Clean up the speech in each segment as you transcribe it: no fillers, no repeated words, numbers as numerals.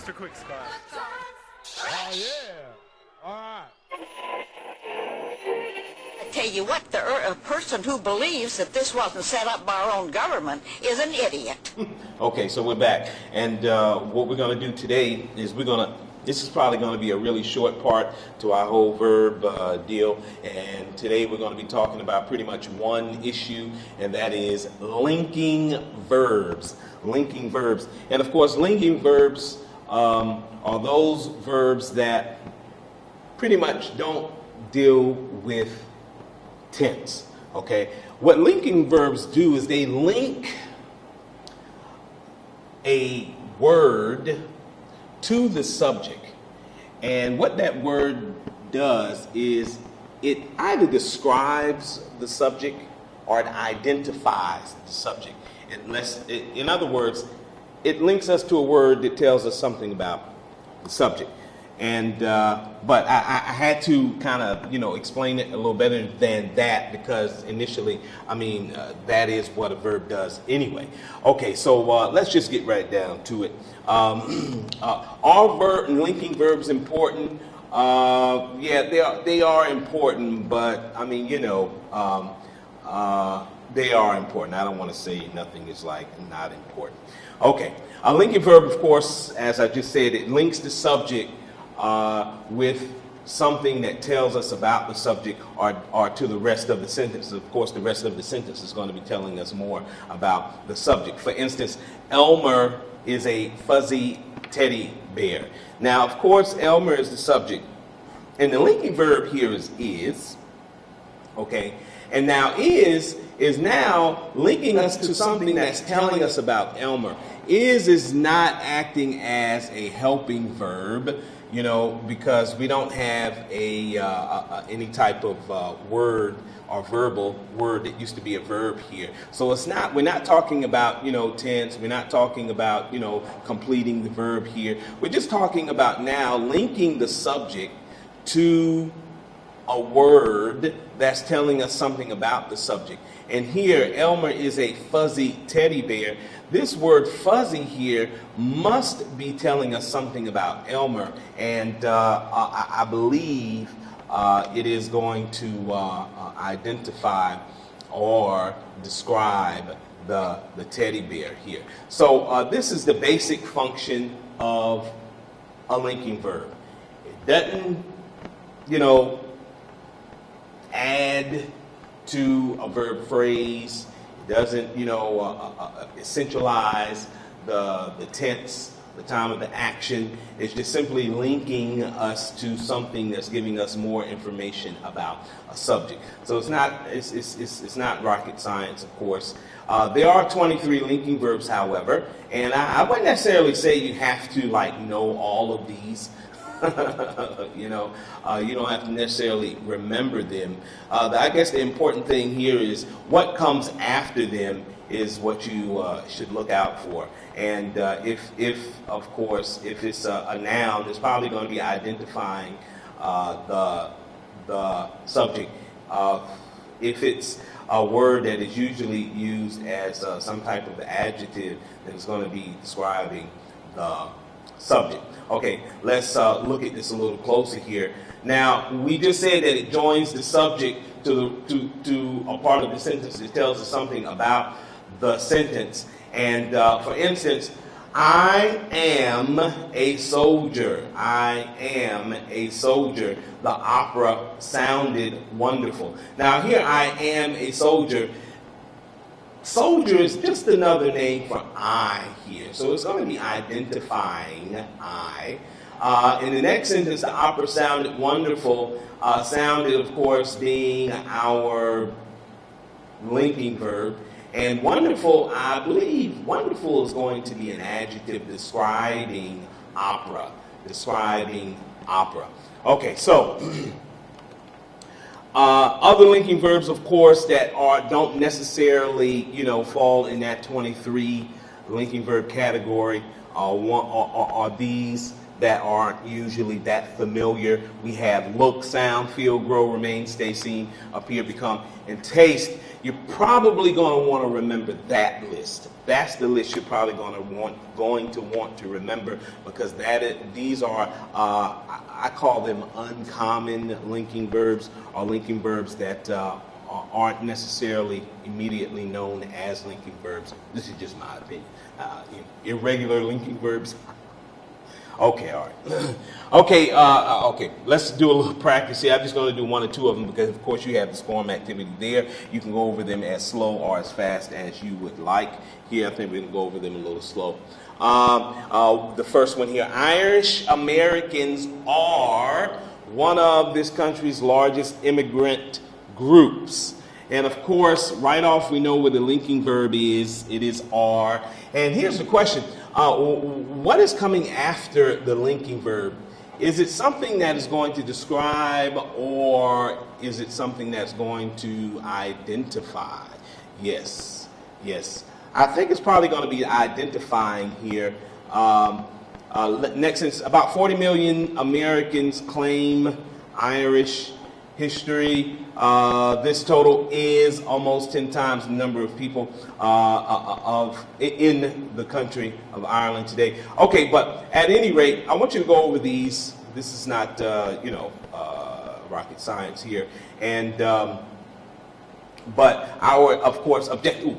Extra quick, Scott. Oh, yeah. All right. I tell you what, a person who believes that this wasn't set up by our own government is an idiot. Okay, so we're back. And what we're going to do today is this is probably going to be a really short part to our whole verb deal. And today we're going to be talking about pretty much one issue, and that is linking verbs. Linking verbs. And of course, linking verbs are those verbs that pretty much don't deal with tense. Okay? What linking verbs do is they link a word to the subject, and what that word does is it either describes the subject or it identifies the subject. In other words, it links us to a word that tells us something about the subject. And but I had to kind of explain it a little better than that, because initially, that is what a verb does anyway. Okay, so let's just get right down to it. Are linking verbs important? Yeah, they are important, but they are important. I don't want to say nothing is not important. Okay, a linking verb, of course, as I just said, it links the subject with something that tells us about the subject or to the rest of the sentence. Of course, the rest of the sentence is going to be telling us more about the subject. For instance, Elmer is a fuzzy teddy bear. Now, of course, Elmer is the subject. And the linking verb here is. Okay? And now is now linking us to something that's telling us about Elmer. Is not acting as a helping verb, because we don't have any type of word or verbal word that used to be a verb here. So we're not talking about, tense. We're not talking about, completing the verb here. We're just talking about now linking the subject to a word that's telling us something about the subject. And here, Elmer is a fuzzy teddy bear. This word fuzzy here must be telling us something about Elmer, and I believe it is going to identify or describe the teddy bear here. So this is the basic function of a linking verb. It doesn't, add to a verb phrase. It doesn't, essentialize the tense, the time of the action. It's just simply linking us to something that's giving us more information about a subject. So it's not rocket science, of course. There are 23 linking verbs, however, and I wouldn't necessarily say you have to know all of these. You don't have to necessarily remember them. I guess the important thing here is what comes after them is what you should look out for. And if it's a noun, it's probably going to be identifying the subject. If it's a word that is usually used as some type of adjective, then it's going to be describing the subject. Okay, let's look at this a little closer here. Now, we just said that it joins the subject to a part of the sentence. It tells us something about the sentence. And for instance, I am a soldier. I am a soldier. The opera sounded wonderful. Now here, I am a soldier. Soldier is just another name for I here. So it's going to be identifying I. In the next sentence, the opera sounded wonderful. Sounded, of course, being our linking verb. And wonderful, I believe, wonderful is going to be an adjective describing opera. Describing opera. Okay, so other linking verbs, of course, that don't necessarily, fall in that 23 linking verb category are these. that aren't usually that familiar. We have look, sound, feel, grow, remain, stay, seen, appear, become, and taste. You're probably going to want to remember that list. That's the list you're probably going to want to remember, because these are I call them uncommon linking verbs, or linking verbs that aren't necessarily immediately known as linking verbs. This is just my opinion. Irregular linking verbs. Okay, all right. Okay, let's do a little practice here. I'm just going to do one or two of them because, of course, you have the SCORM activity there. You can go over them as slow or as fast as you would like. Here, I think we're going to go over them a little slow. The first one here, Irish Americans are one of this country's largest immigrant groups. And of course, right off we know what the linking verb is. It is are. And here's the question. What is coming after the linking verb? Is it something that is going to describe, or is it something that's going to identify? Yes. I think it's probably going to be identifying here. Next is about 40 million Americans claim Irish history. This total is almost 10 times the number of people in the country of Ireland today. Okay, but at any rate, I want you to go over these. This is not, rocket science here. And but our, of course, objective.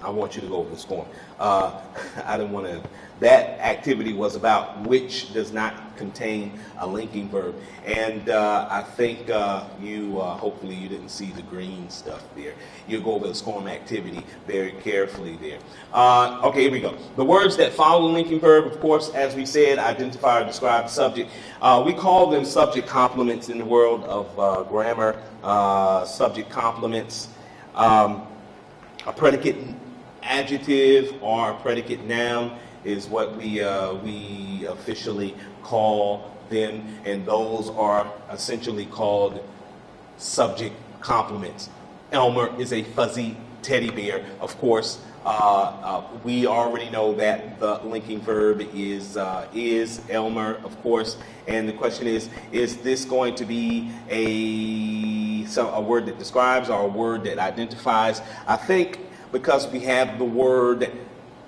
I want you to go over the SCORM. I didn't want to. That activity was about which does not contain a linking verb, and I think hopefully you didn't see the green stuff there. You'll go over the SCORM activity very carefully there. Okay, here we go. The words that follow the linking verb, of course, as we said, identify or describe the subject. We call them subject complements in the world of grammar. Subject complements. A predicate adjective or predicate noun is what we officially call them, and those are essentially called subject complements. Elmer is a fuzzy teddy bear. Of course, we already know that the linking verb is Elmer, of course, and the question is this going to be a word that describes or a word that identifies? I think because we have the word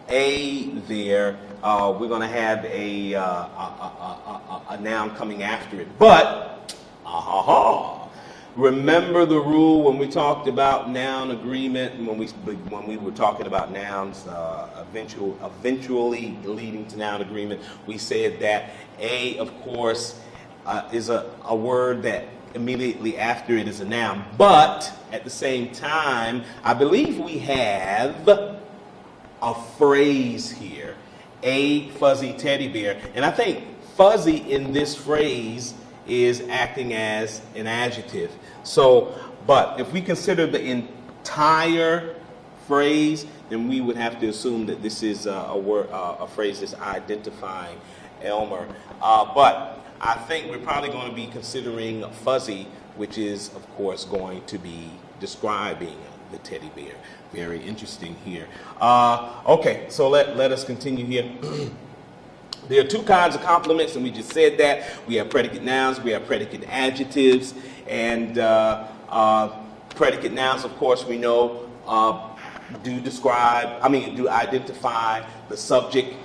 a there, we're going to have a noun coming after it. But, remember the rule when we talked about noun agreement, when we were talking about nouns eventually leading to noun agreement, we said that a, of course, is a word that immediately after it is a noun. But at the same time, I believe we have a phrase here, a fuzzy teddy bear. And I think fuzzy in this phrase is acting as an adjective. So, but if we consider the entire phrase, then we would have to assume that this is a phrase that's identifying Elmer. But I think we're probably going to be considering fuzzy, which is, of course, going to be describing the teddy bear. Very interesting here. Okay, so let us continue here. There are two kinds of complements, and we just said that. We have predicate nouns, we have predicate adjectives, and predicate nouns, of course, we know do identify the subject.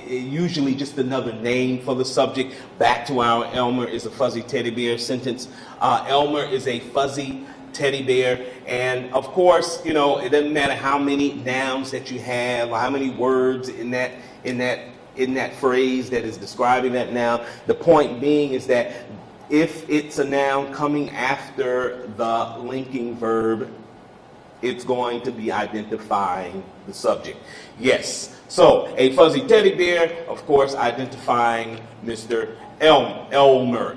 Usually just another name for the subject. Back to our Elmer is a fuzzy teddy bear sentence. Elmer is a fuzzy teddy bear, and of course, it doesn't matter how many nouns that you have or how many words in that phrase that is describing that noun. The point being is that if it's a noun coming after the linking verb, it's going to be identifying the subject. Yes. So a fuzzy teddy bear, of course, identifying Mr. Elmer.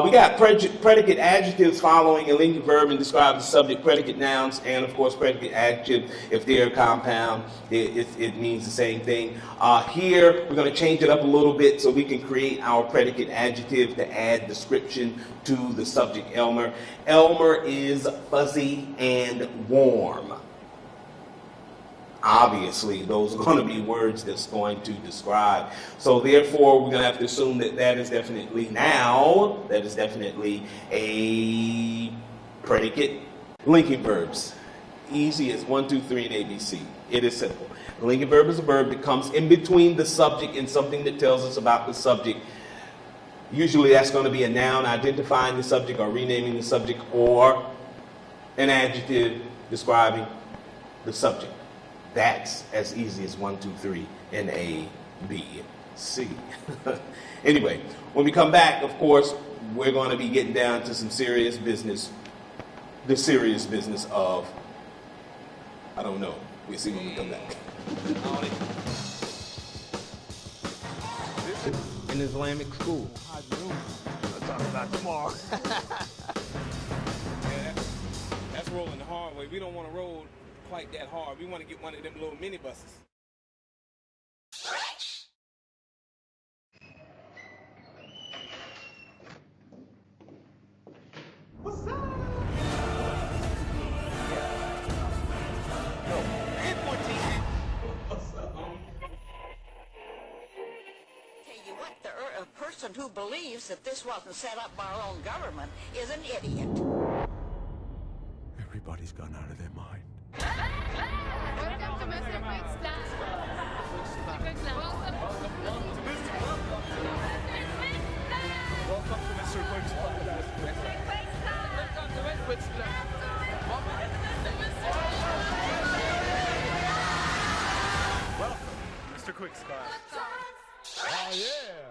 We got predicate adjectives following a linking verb and describe the subject, predicate nouns, and of course predicate adjective. If they're a compound, it means the same thing. Here, we're going to change it up a little bit so we can create our predicate adjective to add description to the subject Elmer. Elmer is fuzzy and warm. obviously those are going to be words that's going to describe. So therefore, we're going to have to assume that that is definitely a predicate. Linking verbs. Easy as 1, 2, 3 and ABC. It is simple. The linking verb is a verb that comes in between the subject and something that tells us about the subject. Usually that's going to be a noun identifying the subject or renaming the subject, or an adjective describing the subject. That's as easy as 1, 2, 3 and A, B, C. Anyway, when we come back, of course, we're going to be getting down to some serious business. The serious business of, I don't know. We'll see when we come back. An Islamic school. I'll talk about tomorrow. Yeah, that's rolling the hard way. We don't want to roll quite that hard. We want to get one of them little minibuses. What's up? A person who believes that this wasn't set up by our own government is an idiot. Everybody's gone out of their mind. Welcome to Mr. Quick's class. Welcome to Mr. Quick's class. Welcome to Mr. Quick's class. Welcome, Mr. Quick's class. Oh yeah.